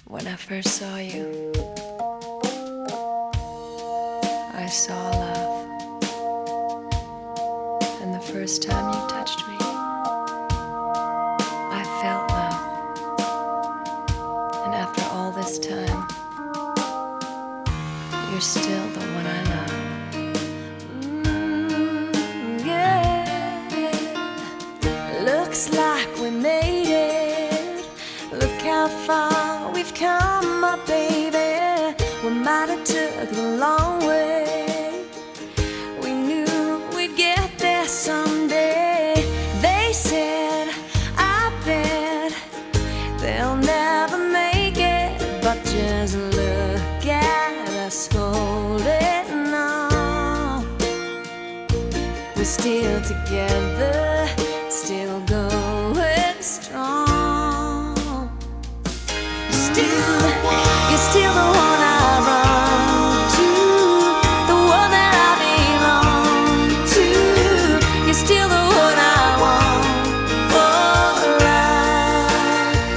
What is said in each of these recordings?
When I first saw you, I saw love. And the first time you touched me, I felt love. And after all this time, you're still the one I love. Yeah. Looks like we made it. Look how far we've come, my baby. We might have took the long way. We knew we'd get there someday. They said, I bet they'll never make it, but just look at us holding on. We're still together, still going strong. You're still the one I run to, the one that I belong to. You're still the one I want for life.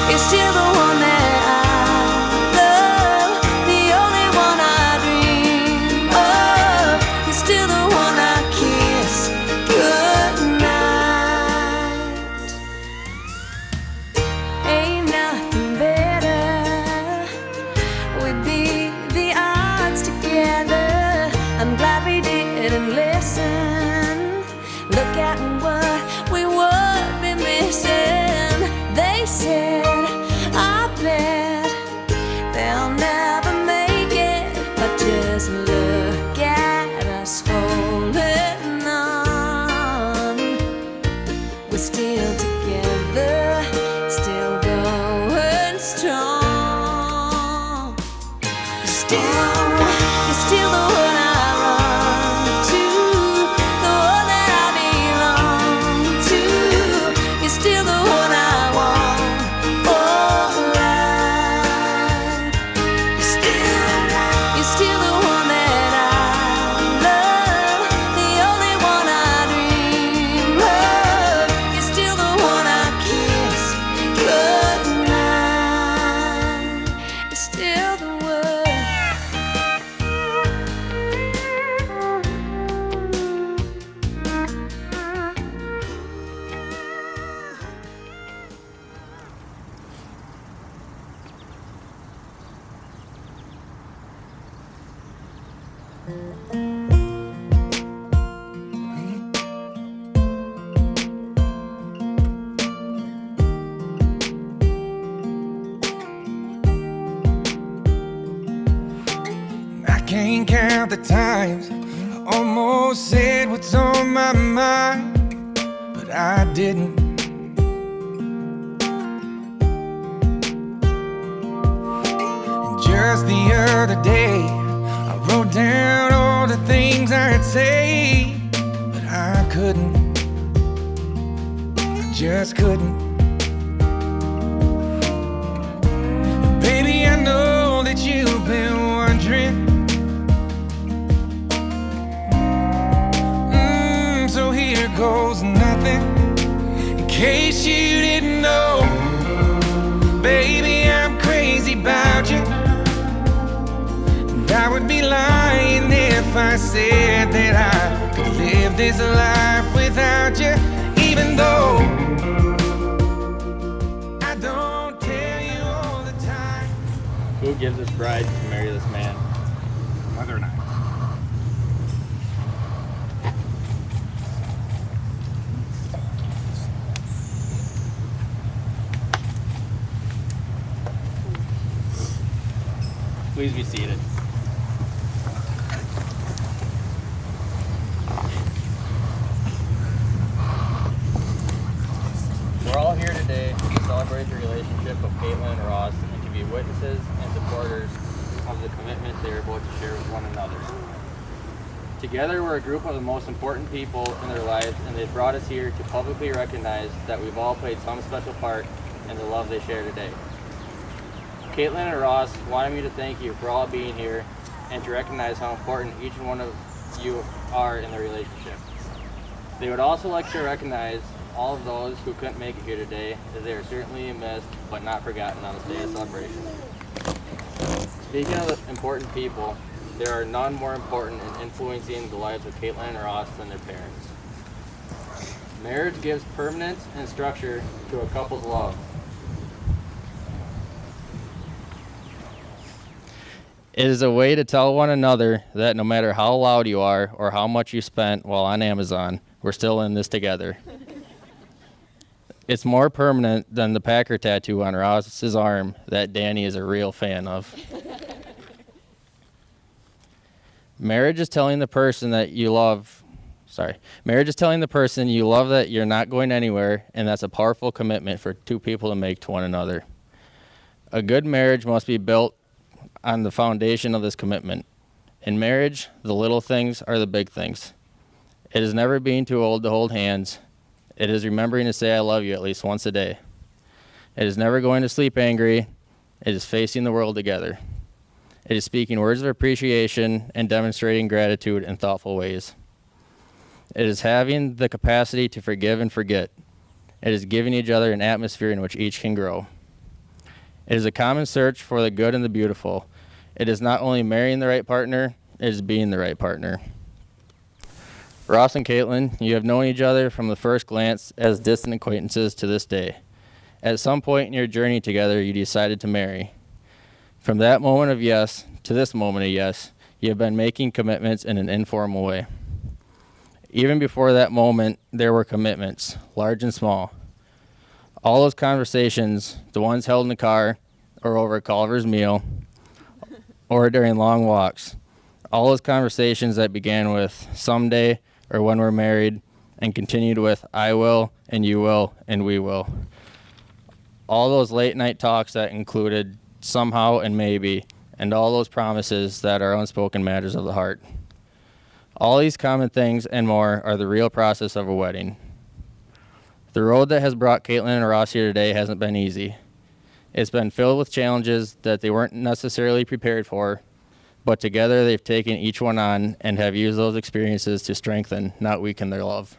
You're still the one that I love, the only one I dream of. You're still the one I kiss goodnight. Ain't nothing better. We beat the odds together. I'm glad we didn't listen. Look at what we would be missing. They said, I bet they'll never make it, but just look at us holding on. We're still together, still going strong. You're still the one I run to, the one that I belong to. You're still the one I want for life. You're still the one that I love, the only one I dream of. You're still the one I kiss goodnight. You're still the one. I can't count the times I almost said what's on my mind, but I didn't. And just the other day, I wrote down all the things I'd say, but I couldn't. I just couldn't. Baby, I know that you've been wondering. So here goes nothing. In case you didn't know, baby, I'm crazy about you. And I would be lying if I said that I could live this life without you. Even though I don't tell you all the time. Who gives this bride to marry this man? Mother and I. Please be seated. We're all here today to celebrate the relationship of Katelyn and Ross and to be witnesses and supporters of the commitment they are about to share with one another. Together, we're a group of the most important people in their lives, and they've brought us here to publicly recognize that we've all played some special part in the love they share today. Katelyn and Ross wanted me to thank you for all being here and to recognize how important each one of you are in the relationship. They would also like to recognize all of those who couldn't make it here today, as they are certainly missed but not forgotten on this day of celebration. Speaking of important people, there are none more important in influencing the lives of Katelyn and Ross than their parents. Marriage gives permanence and structure to a couple's love. It is a way to tell one another that no matter how loud you are or how much you spent while on Amazon, we're still in this together. It's more permanent than the Packer tattoo on Ross's arm that Danny is a real fan of. Marriage is telling the person that you love that you're not going anywhere, and that's a powerful commitment for two people to make to one another. A good marriage must be built on the foundation of this commitment. In marriage, the little things are the big things. It is never being too old to hold hands. It is remembering to say I love you at least once a day. It is never going to sleep angry. It is facing the world together. It is speaking words of appreciation and demonstrating gratitude in thoughtful ways. It is having the capacity to forgive and forget. It is giving each other an atmosphere in which each can grow. It is a common search for the good and the beautiful. It is not only marrying the right partner, it is being the right partner. Ross and Katelyn, you have known each other from the first glance as distant acquaintances to this day. At some point in your journey together, you decided to marry. From that moment of yes to this moment of yes, you have been making commitments in an informal way. Even before that moment, there were commitments, large and small. All those conversations, the ones held in the car, or over a Culver's meal, or during long walks, all those conversations that began with someday or when we're married and continued with I will and you will and we will. All those late night talks that included somehow and maybe, and all those promises that are unspoken matters of the heart. All these common things and more are the real process of a wedding. The road that has brought Katelyn and Ross here today hasn't been easy. It's been filled with challenges that they weren't necessarily prepared for, but together they've taken each one on and have used those experiences to strengthen, not weaken their love.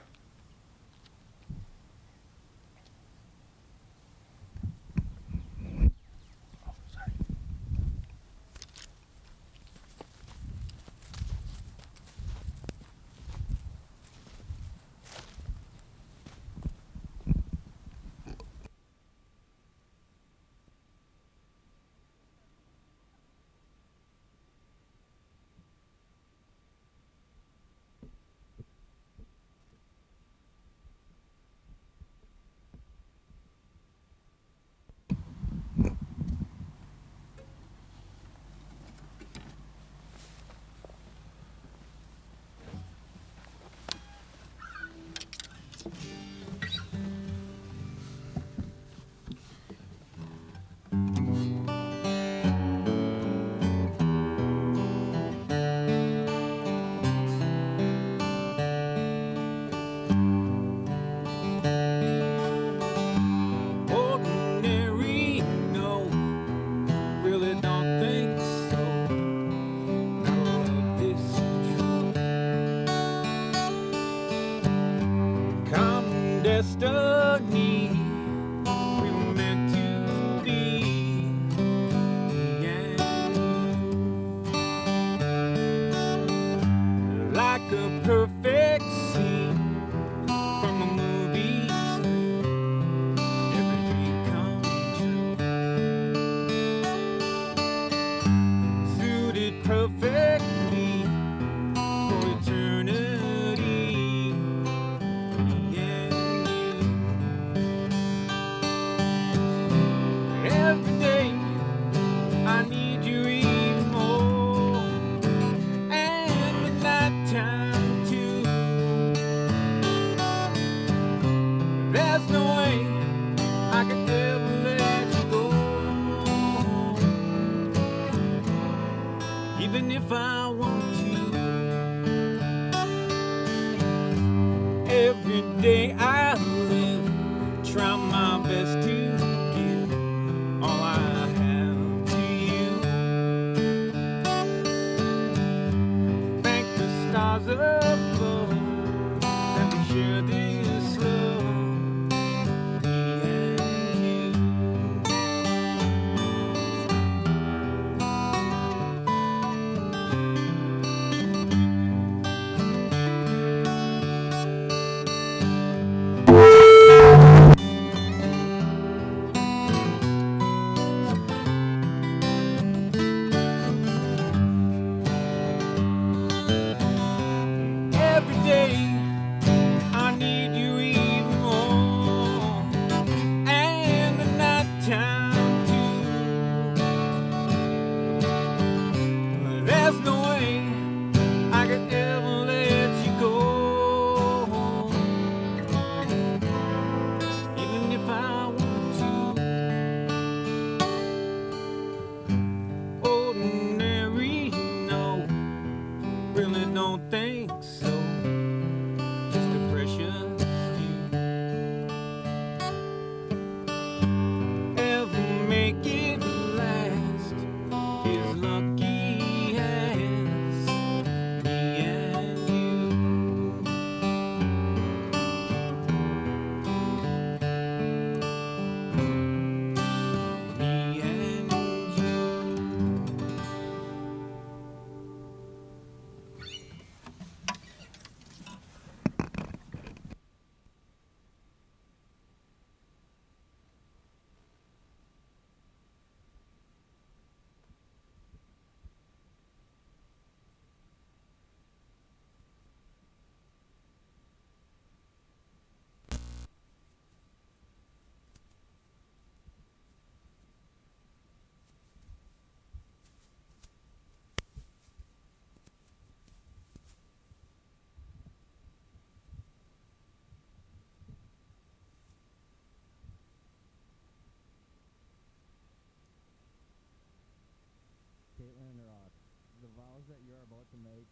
that you are about to make.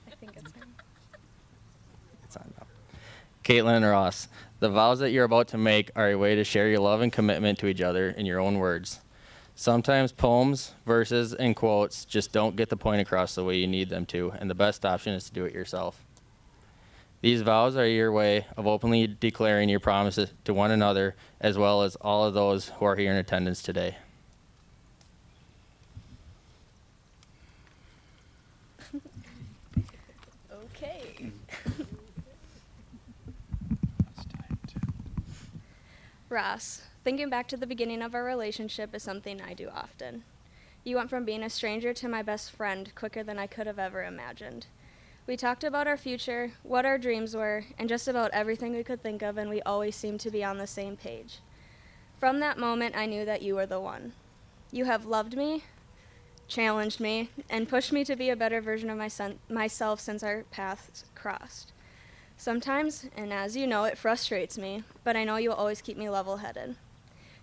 I think it's him. It's on now. Katelyn and Ross, the vows that you're about to make are a way to share your love and commitment to each other in your own words. Sometimes poems, verses, and quotes just don't get the point across the way you need them to, and the best option is to do it yourself. These vows are your way of openly declaring your promises to one another, as well as all of those who are here in attendance today. Okay. Ross, thinking back to the beginning of our relationship is something I do often. You went from being a stranger to my best friend quicker than I could have ever imagined. We talked about our future, what our dreams were, and just about everything we could think of, and we always seemed to be on the same page. From that moment, I knew that you were the one. You have loved me, challenged me, and pushed me to be a better version of myself since our paths crossed. Sometimes, and as you know, it frustrates me, but I know you'll always keep me level-headed.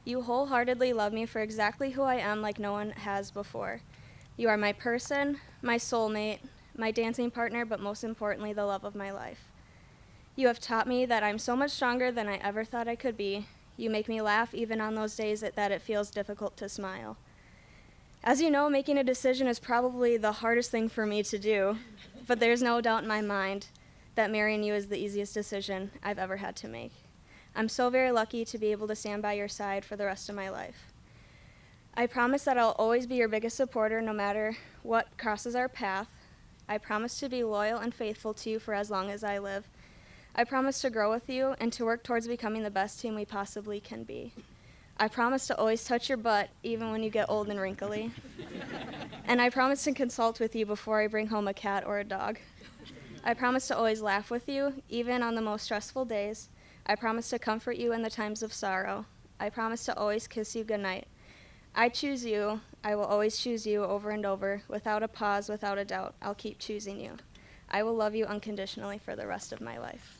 You wholeheartedly love me for exactly who I am like no one has before. You are my person, my soulmate, my dancing partner, but most importantly, the love of my life. You have taught me that I'm so much stronger than I ever thought I could be. You make me laugh even on those days that it feels difficult to smile. As you know, making a decision is probably the hardest thing for me to do, but there's no doubt in my mind that marrying you is the easiest decision I've ever had to make. I'm so very lucky to be able to stand by your side for the rest of my life. I promise that I'll always be your biggest supporter no matter what crosses our path. I promise to be loyal and faithful to you for as long as I live. I promise to grow with you and to work towards becoming the best team we possibly can be. I promise to always touch your butt, even when you get old and wrinkly. And I promise to consult with you before I bring home a cat or a dog. I promise to always laugh with you, even on the most stressful days. I promise to comfort you in the times of sorrow. I promise to always kiss you goodnight. I choose you. I will always choose you over and over, without a pause, without a doubt. I'll keep choosing you. I will love you unconditionally for the rest of my life.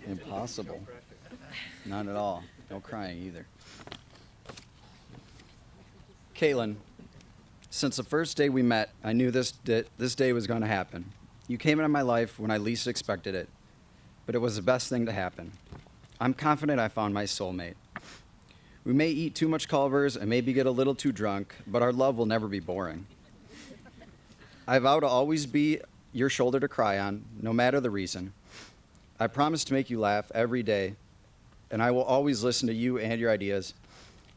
Impossible. Not at all. No crying either. Katelyn, since the first day we met, I knew this day was going to happen. You came into my life when I least expected it, but it was the best thing to happen. I'm confident I found my soulmate. We may eat too much Culver's and maybe get a little too drunk, but our love will never be boring. I vow to always be your shoulder to cry on, no matter the reason. I promise to make you laugh every day, and I will always listen to you and your ideas,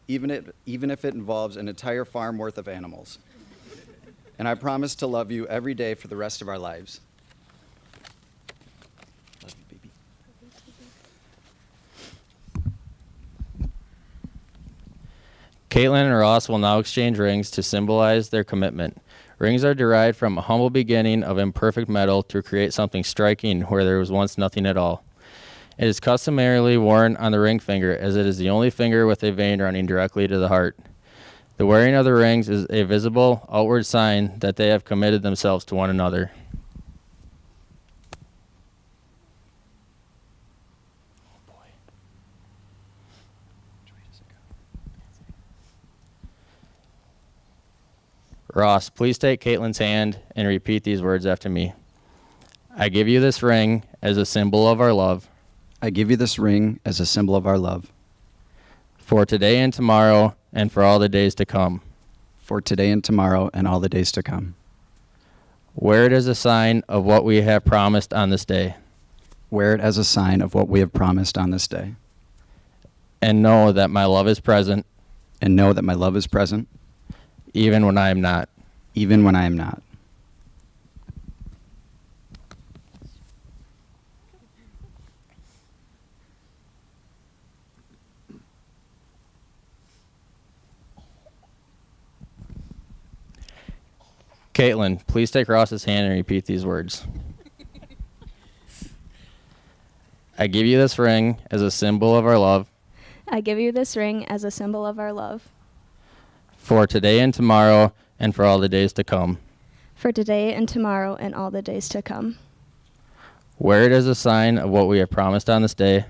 even if it involves an entire farm worth of animals. And I promise to love you every day for the rest of our lives. Love you, baby. Katelyn and Ross will now exchange rings to symbolize their commitment. Rings are derived from a humble beginning of imperfect metal to create something striking where there was once nothing at all. It is customarily worn on the ring finger, as it is the only finger with a vein running directly to the heart. The wearing of the rings is a visible, outward sign that they have committed themselves to one another. Ross, please take Katelyn's hand and repeat these words after me. I give you this ring as a symbol of our love. I give you this ring as a symbol of our love. For today and tomorrow and for all the days to come. For today and tomorrow and all the days to come. Wear it as a sign of what we have promised on this day. Wear it as a sign of what we have promised on this day. And know that my love is present. And know that my love is present. Even when I am not. Even when I am not. Katelyn, please take Ross's hand and repeat these words. I give you this ring as a symbol of our love. I give you this ring as a symbol of our love. For today and tomorrow and for all the days to come. For today and tomorrow and all the days to come. Wear it as a sign of what we have promised on this day,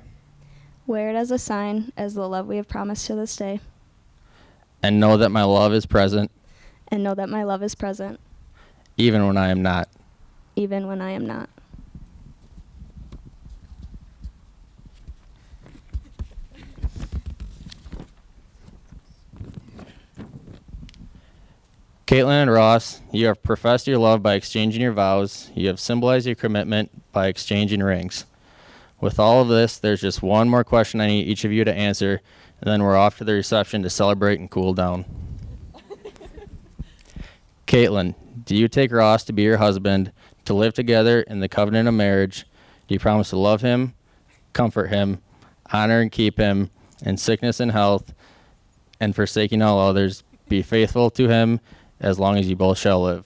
Wear it as a sign as the love we have promised to this day, and know that my love is present and know that my love is present, even when I am not. even when I am not. Katelyn and Ross, you have professed your love by exchanging your vows. You have symbolized your commitment by exchanging rings. With all of this, there's just one more question I need each of you to answer, and then we're off to the reception to celebrate and cool down. Katelyn, do you take Ross to be your husband, to live together in the covenant of marriage? Do you promise to love him, comfort him, honor and keep him in sickness and health, and forsaking all others, be faithful to him as long as you both shall live?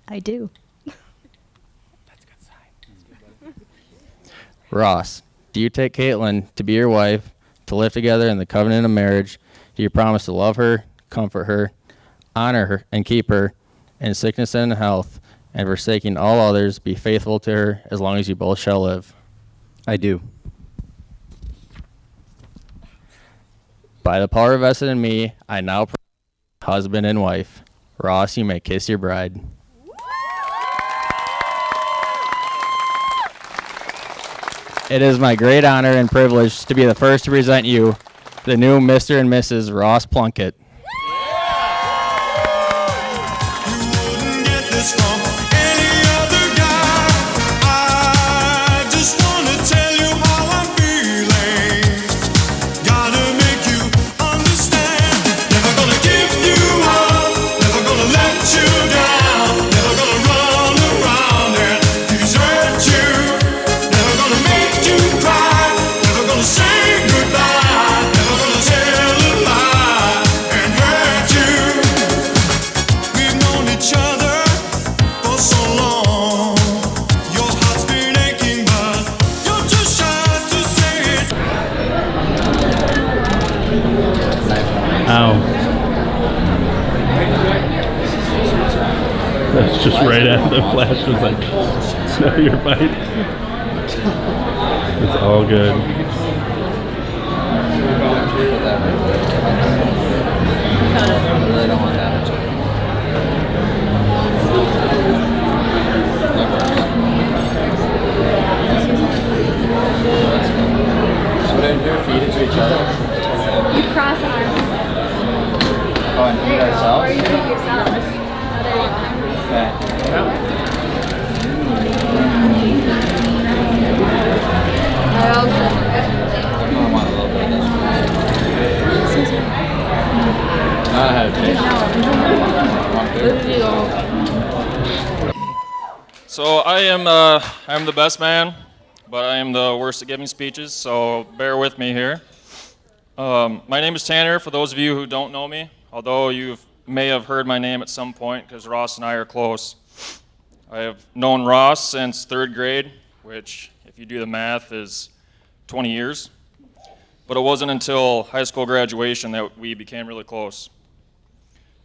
I do. Ross, do you take Katelyn to be your wife, to live together in the covenant of marriage? Do you promise to love her, comfort her, honor her, and keep her in sickness and health, and forsaking all others, be faithful to her as long as you both shall live? I do. By the power vested in me, I now pronounce you husband and wife. Ross, you may kiss your bride. It is my great honor and privilege to be the first to present you the new Mr. and Mrs. Ross Plunkett. Wouldn't get this from any other guy. I just wanna tell you how I'm feeling. Gotta make you understand. Never gonna give you up. Never gonna let you down. Never gonna run around and desert you. Never gonna make you cry. Never gonna say goodbye. Never gonna tell a lie and hurt you. We've known each other for so long. Your heart's been aching, but you're too shy to say it. Ow. That's just right after the flash was like, no, you're fine. It's all good. You cross arms. Oh, and feed ourselves? Or you pick yourself. Oh, there you go. I also. I want a little bit of this. So I'm the best man, but I am the worst at giving speeches, so bear with me here. My name is Tanner, for those of you who don't know me, although you may have heard my name at some point because Ross and I are close. I have known Ross since 3rd grade, which, if you do the math, is 20 years. But it wasn't until high school graduation that we became really close.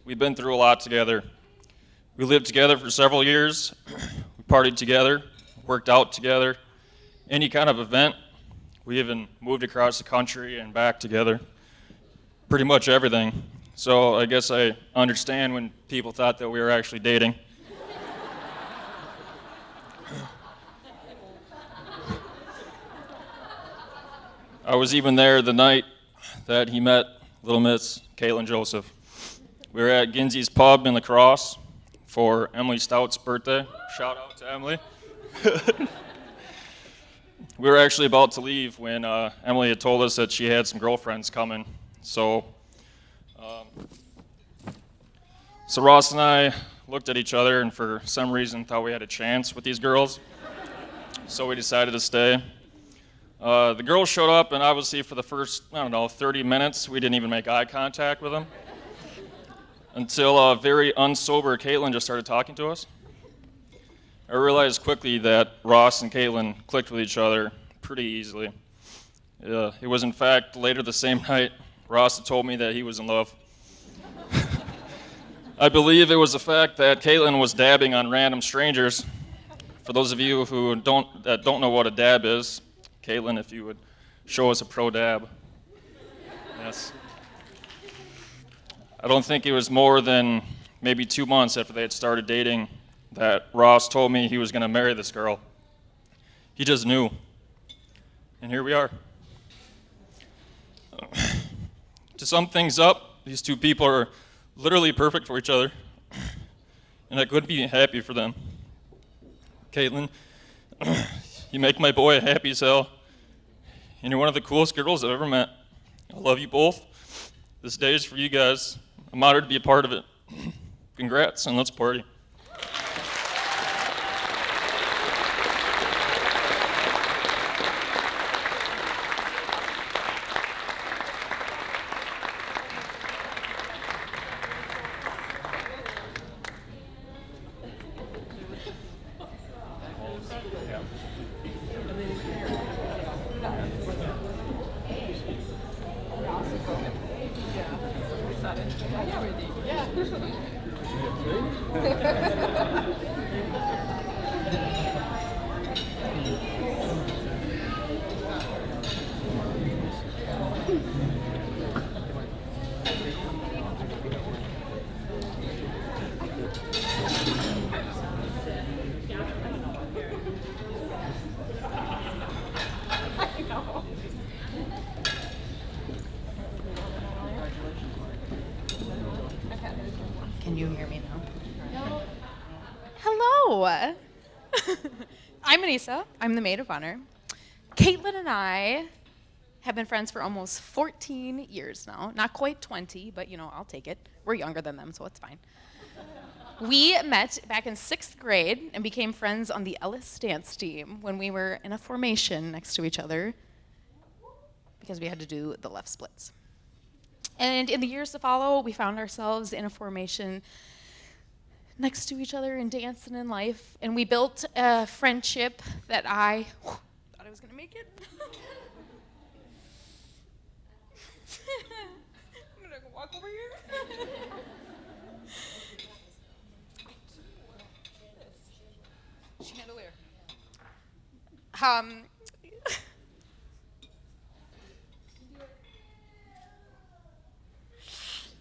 We've been through a lot together. We lived together for several years. We partied together, worked out together, any kind of event. We even moved across the country and back together. Pretty much everything. So I guess I understand when people thought that we were actually dating. I was even there the night that he met little Miss Katelyn Joseph. We were at Ginzy's Pub in La Crosse for Emily Stout's birthday. Shout out to Emily. We were actually about to leave when Emily had told us that she had some girlfriends coming. So Ross and I looked at each other and for some reason thought we had a chance with these girls. So we decided to stay. The girls showed up, and obviously for the first, 30 minutes, we didn't even make eye contact with them. Until very unsober Katelyn just started talking to us. I realized quickly that Ross and Katelyn clicked with each other pretty easily. It was in fact later the same night Ross had told me that he was in love. I believe it was the fact that Katelyn was dabbing on random strangers For those of you who don't know what a dab is, Katelyn, if you would show us a pro dab. Yes. I don't think it was more than maybe 2 months after they had started dating that Ross told me he was going to marry this girl. He just knew. And here we are. To sum things up, these two people are literally perfect for each other, and I couldn't be happy for them. Katelyn, you make my boy happy as hell, and you're one of the coolest girls I've ever met. I love you both. This day is for you guys. I'm honored to be a part of it. Congrats, and let's party. Can you hear me now? Hello. I'm Anissa. I'm the maid of honor. Katelyn and I have been friends for almost 14 years now. Not quite 20, but I'll take it. We're younger than them, so it's fine. We met back in 6th grade and became friends on the Ellis dance team when we were in a formation next to each other because we had to do the left splits. And in the years to follow, we found ourselves in a formation next to each other in dance and in life, and we built a friendship that I thought I was gonna make it. I'm gonna go walk over here. Chandelier.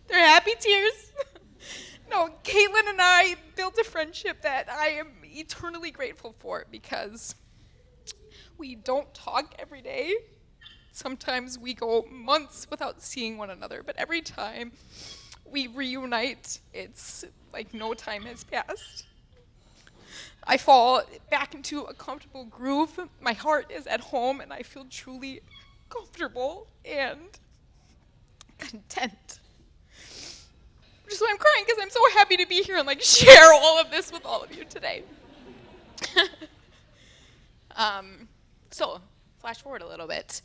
They're happy tears. No, Katelyn and I built a friendship that I am eternally grateful for because we don't talk every day. Sometimes we go months without seeing one another, but every time we reunite, it's like no time has passed. I fall back into a comfortable groove. My heart is at home, and I feel truly comfortable and content. Which is why I'm crying, because I'm so happy to be here and share all of this with all of you today. So, flash forward a little bit.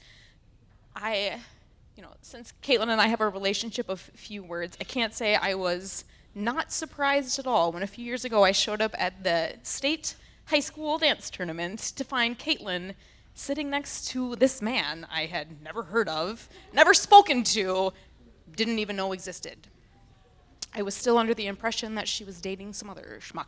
Since Katelyn and I have a relationship of few words, I can't say I was not surprised at all when a few years ago I showed up at the state high school dance tournament to find Katelyn sitting next to this man I had never heard of, never spoken to, didn't even know existed. I was still under the impression that she was dating some other schmuck.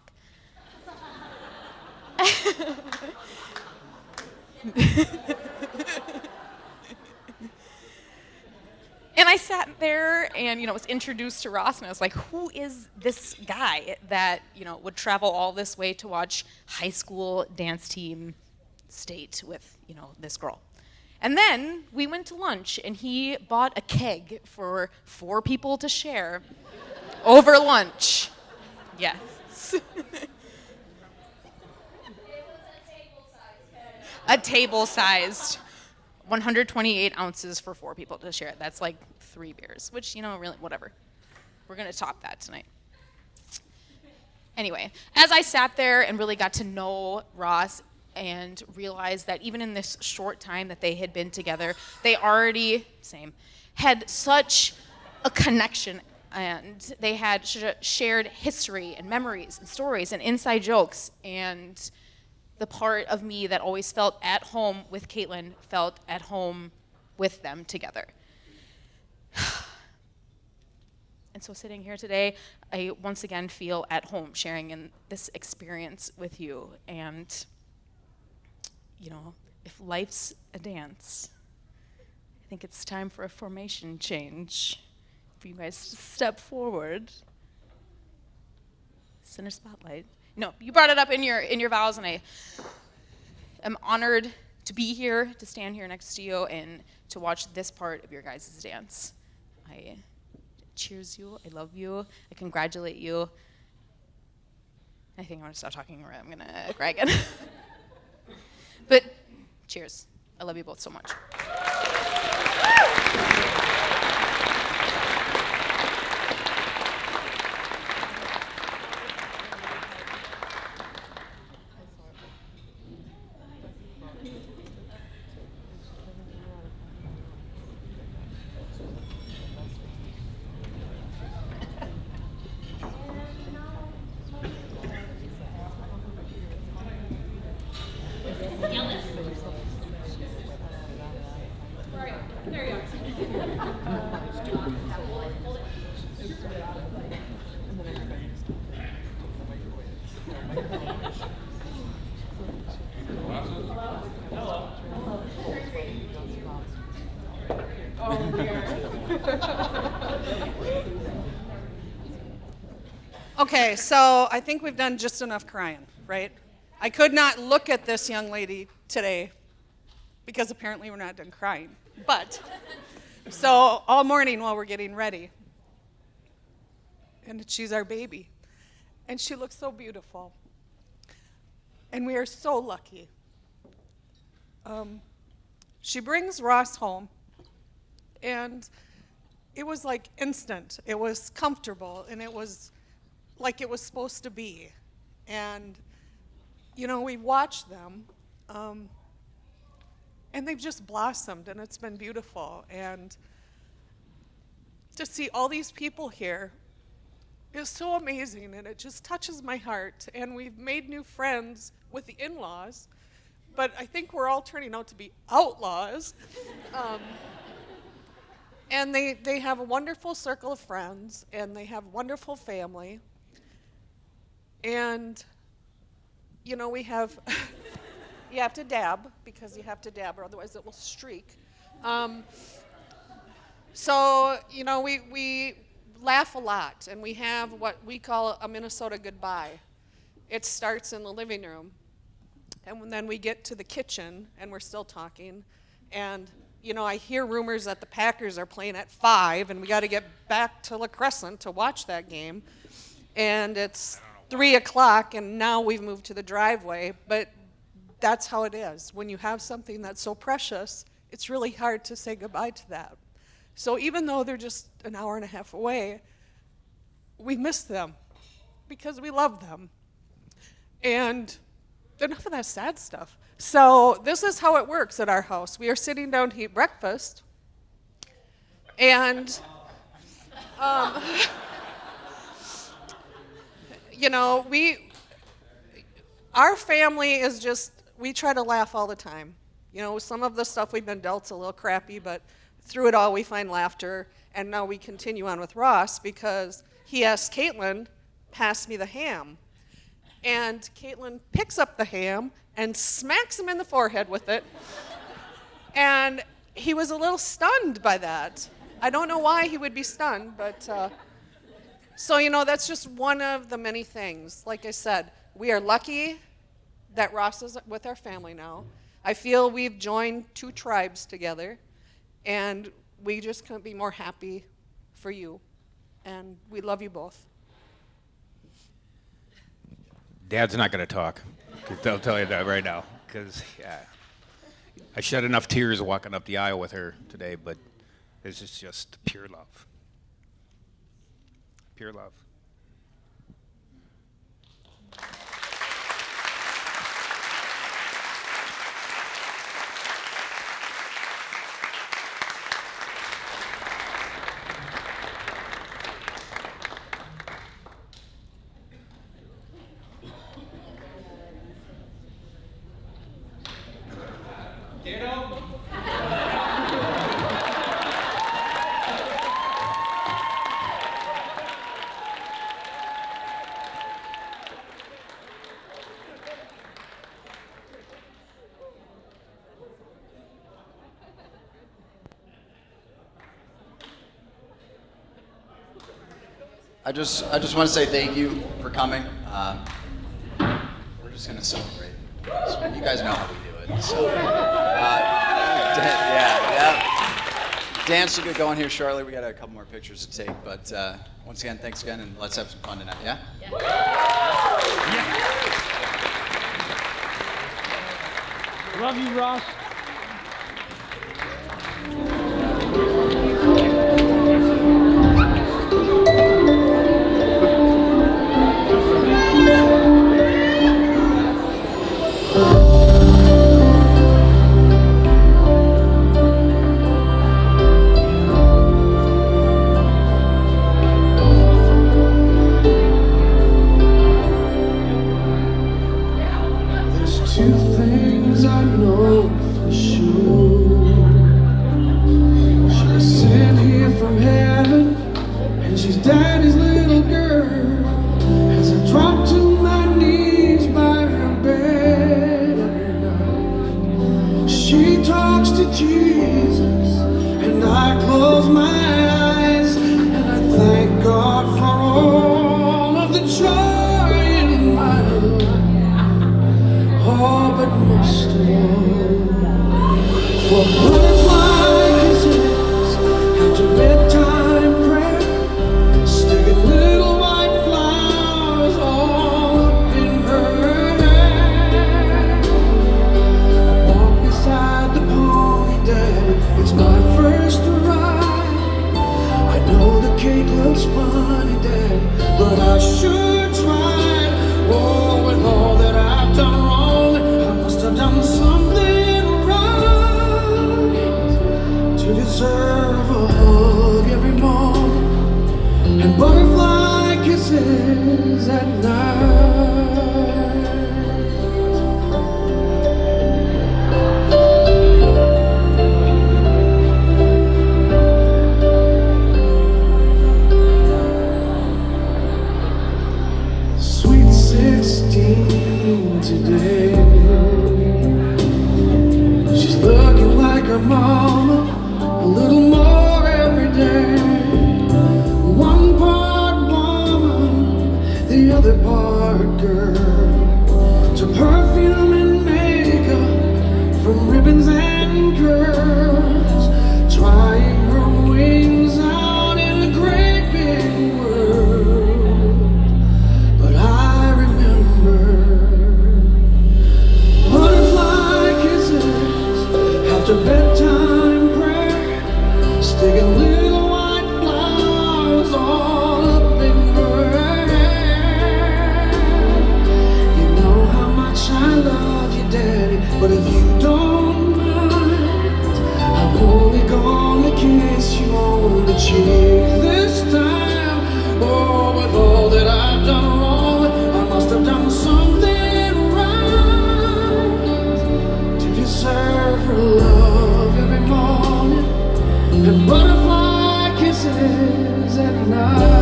And I sat there and, was introduced to Ross, and I was like, who is this guy that, would travel all this way to watch high school dance team state with, this girl? And then we went to lunch, and he bought a keg for 4 people to share over lunch. Yes. A table-sized 128 ounces for 4 people to share. That's like 3 beers, which, really, whatever. We're going to top that tonight. Anyway, as I sat there and really got to know Ross and realized that even in this short time that they had been together, they already, had such a connection, and they had shared history and memories and stories and inside jokes, and the part of me that always felt at home with Katelyn felt at home with them together. And And so sitting here today, I once again feel at home sharing in this experience with you. And, you know, if life's a dance, I think it's time for a formation change. For you guys to step forward. Center spotlight. No, you brought it up in your vows, and I am honored to be here, to stand here next to you, and to watch this part of your guys' dance. I cheers you. I love you. I congratulate you. I think I'm gonna stop talking, or I'm gonna cry again. But cheers. I love you both so much. Okay, so I think we've done just enough crying, right? I could not look at this young lady today because apparently we're not done crying. But, so all morning while we're getting ready, and she's our baby, and she looks so beautiful. And we are so lucky. She brings Ross home, and it was like instant. It was comfortable, and it was like it was supposed to be. And, you know, we watched them, and they've just blossomed, and it's been beautiful. And to see all these people here is so amazing, and it just touches my heart. And we've made new friends with the in-laws, but I think we're all turning out to be outlaws. And they have a wonderful circle of friends, and they have wonderful family. And, you know, we have, you have to dab, because you have to dab, or otherwise it will streak. So, you know, we laugh a lot, and we have what we call a Minnesota goodbye. It starts in the living room, and then we get to the kitchen, and we're still talking. And, you know, I hear rumors that the Packers are playing at 5, and we got to get back to Crescent to watch that game. And it's 3 o'clock, and now we've moved to the driveway. But that's how it is. When you have something that's so precious, it's really hard to say goodbye to that. So even though they're just an hour and a half away, we miss them because we love them. And enough of that sad stuff. So this is how it works at our house. We are sitting down to eat breakfast, and you know, our family is just, we try to laugh all the time. You know, some of the stuff we've been delt's a little crappy, but through it all we find laughter. And now we continue on with Ross because he asked Katelyn, pass me the ham. And Katelyn picks up the ham and smacks him in the forehead with it. And he was a little stunned by that. I don't know why he would be stunned, but so, you know, that's just one of the many things. Like I said, we are lucky that Ross is with our family now. I feel we've joined 2 tribes together, and we just couldn't be more happy for you. And we love you both. Dad's not going to talk. I'll tell you that right now. Because I shed enough tears walking up the aisle with her today, but this is just pure love. Pure love. I just want to say thank you for coming. We're just gonna celebrate. So you guys know how we do it. So, yeah. Dance should get going here shortly. We got a couple more pictures to take, but once again, thanks again, and let's have some fun tonight. Yeah. Love you, Ross. There's two things I know for sure. She was sent here from heaven, and she's daddy's little girl. As I drop to my knees by her bed at night, she talks to Jesus, and I close my eyes, and I thank God for all of the joy in my life. Oh, but most of all, for butterfly kisses after bedtime prayer, sticking little white flowers all up in her hair. I walk beside the pony, Daddy, it's my first ride. I know the cake looks funny, Daddy, but I sure tried. Oh, with all that I've done wrong, I must have done something right to deserve a hug every morning and butterfly kisses at night. Sweet 16 today. She's looking like her mama, a little more every day. One part woman, the other part girl. To perfume and makeup, from ribbons and curls, trying her wings out in a great big world. But I remember butterfly kisses after bedtime prayer, sticking little white flowers all up in her hair. You know how much I love you, Daddy, but if you don't mind, I'm only gonna kiss you on the cheek this time. Oh, with all that I've done wrong, I must have done something right to deserve her love every morning and butterfly kisses at night.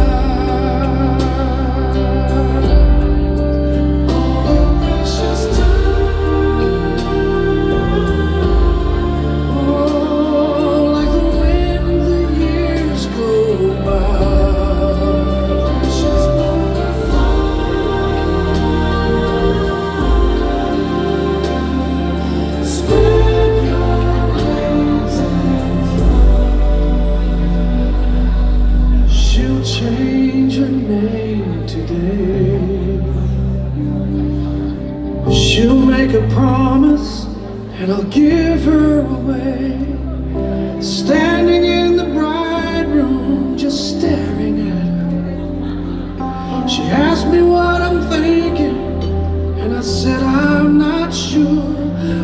Oh, precious time. Oh, like the wind the years go by. Precious butterfly, spread your wings and fly. She'll change her name today. She'll make a promise, and I'll give her away. Standing in the bride room, just staring at her. She asked me what I'm thinking, and I said I'm not sure.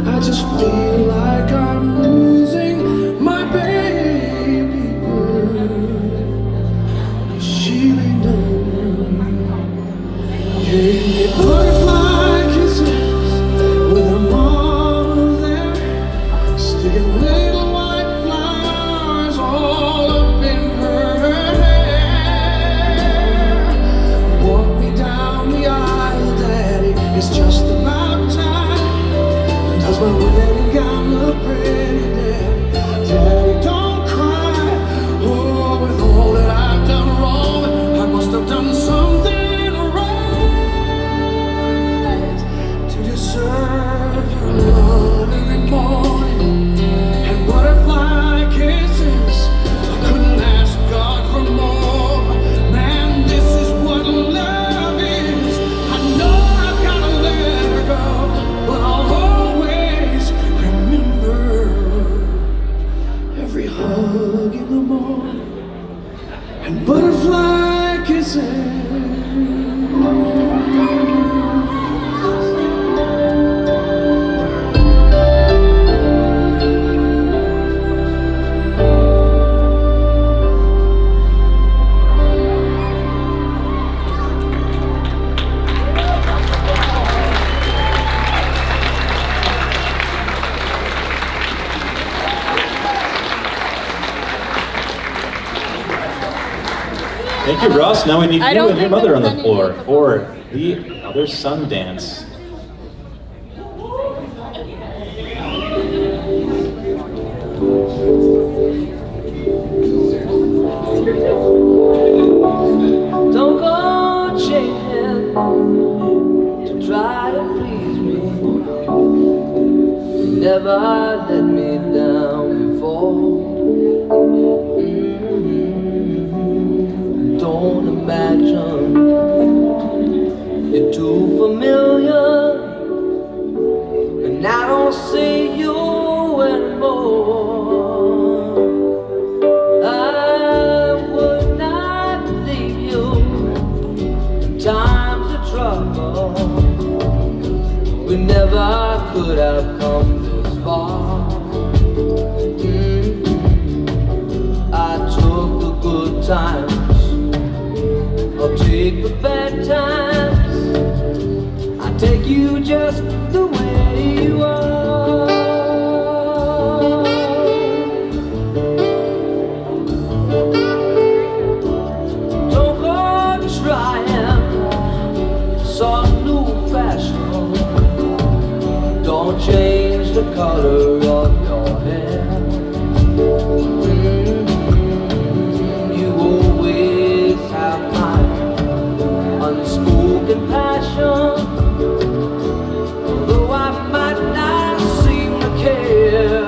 I just feel like I'm losing my baby girl. She leaned over, gave me butterfly kisses with her mama there, sticking little white flowers all up in her hair. Walk me down the aisle, Daddy, it's just about time. And does my wedding gown look pretty, Daddy? Daddy, don't cry. Oh, with all that I've done wrong, I must have done Thank you, Ross. Now we need I you don't and your think mother there's on the any floor makeup for the other sun dance. Don't go changing to try to please me. You never let me down before. Don't imagine you're too familiar, and I don't see you anymore. I would not leave you in times of trouble. We never could have come this far. I took the good times, I'll take the bad times. I take you just the way you are. Don't go trying some new fashion. Don't change the color of your hair. You always have my unspoken passion. Although I might not seem to care,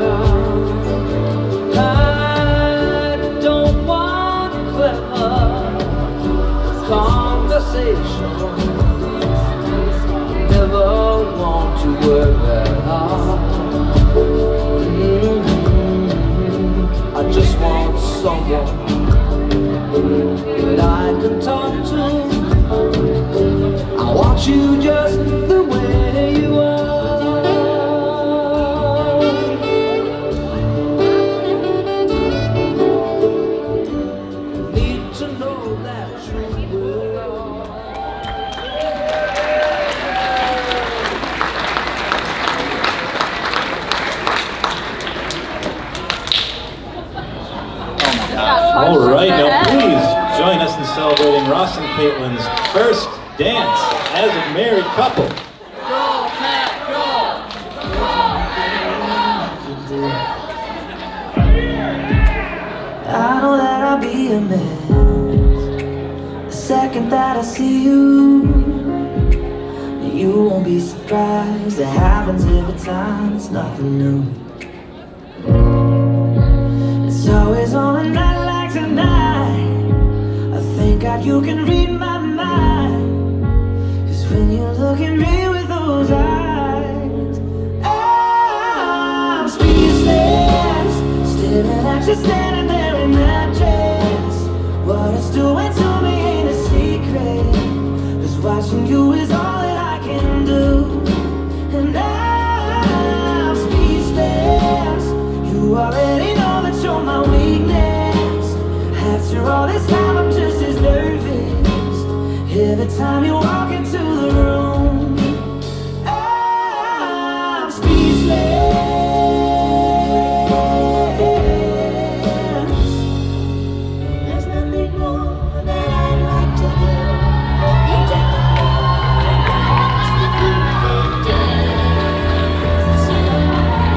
I don't want clever conversation. Never want to work that hard. I just want someone that I can talk to. I want you just the way you are. Need to know that you belong. All right, now please join us in celebrating Ross and Katelyn's first dance as a married couple. I know that I'll be a mess the second that I see you. You won't be surprised, it happens every time, it's nothing new. It's always on a night like tonight, I thank God you can read my mind. 'Cause when you look at me with those eyes, I'm speechless, staring at you standing there in that dress. What it's doing to me ain't a secret, 'cause watching you is all that I can do. And I'm speechless, you already know that you're my weakness. After all this time I'm just as nervous every time you walk into the room. I'm speechless. There's nothing more that I'd like to do. You take the floor and dance the groove.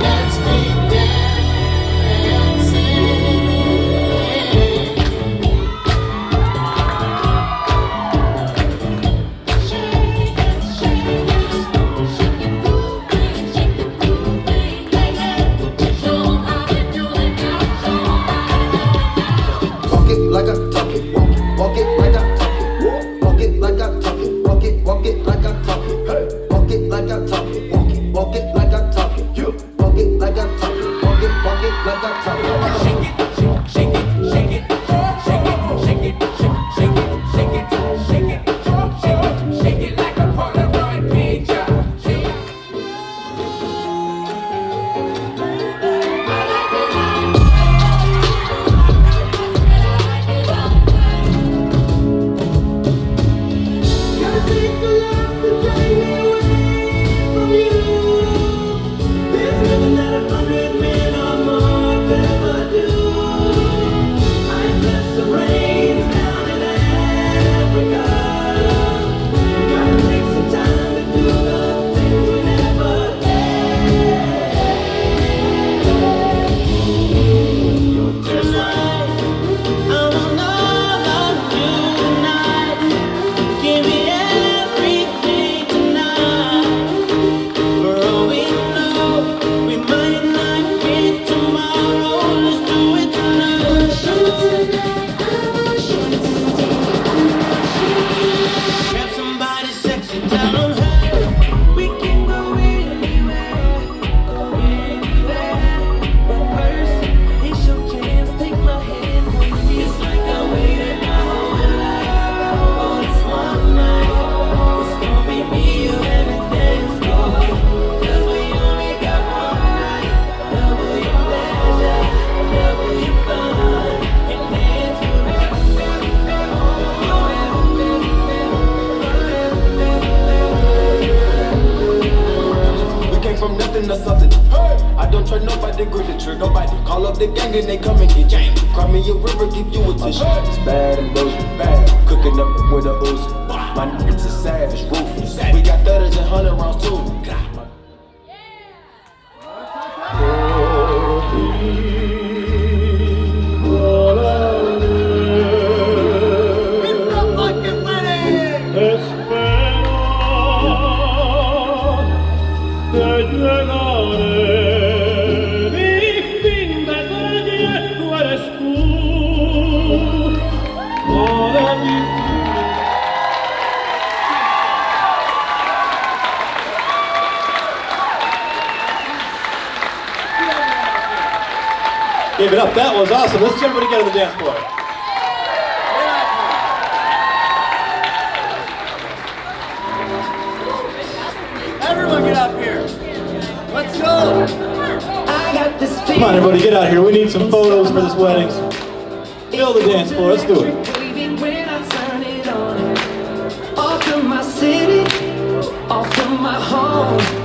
Let's be dancing. into something. I don't trust nobody, grip the trigger. Nobody call up the gang and they come and get gang. Cry me a river, give you a tissue. It's bad and bullshit, bad. Cooking up with a ooze. My niggas is savage, ruthless. We got 30s and 100 rounds too. Give it up. That was awesome. Let's see everybody get on the dance floor. Everyone get up here. Let's go. I got this Come on, everybody, get out here. We need some photos for this wedding. Fill the dance floor. Let's do it. When I turn it on, off from my city, off from my home.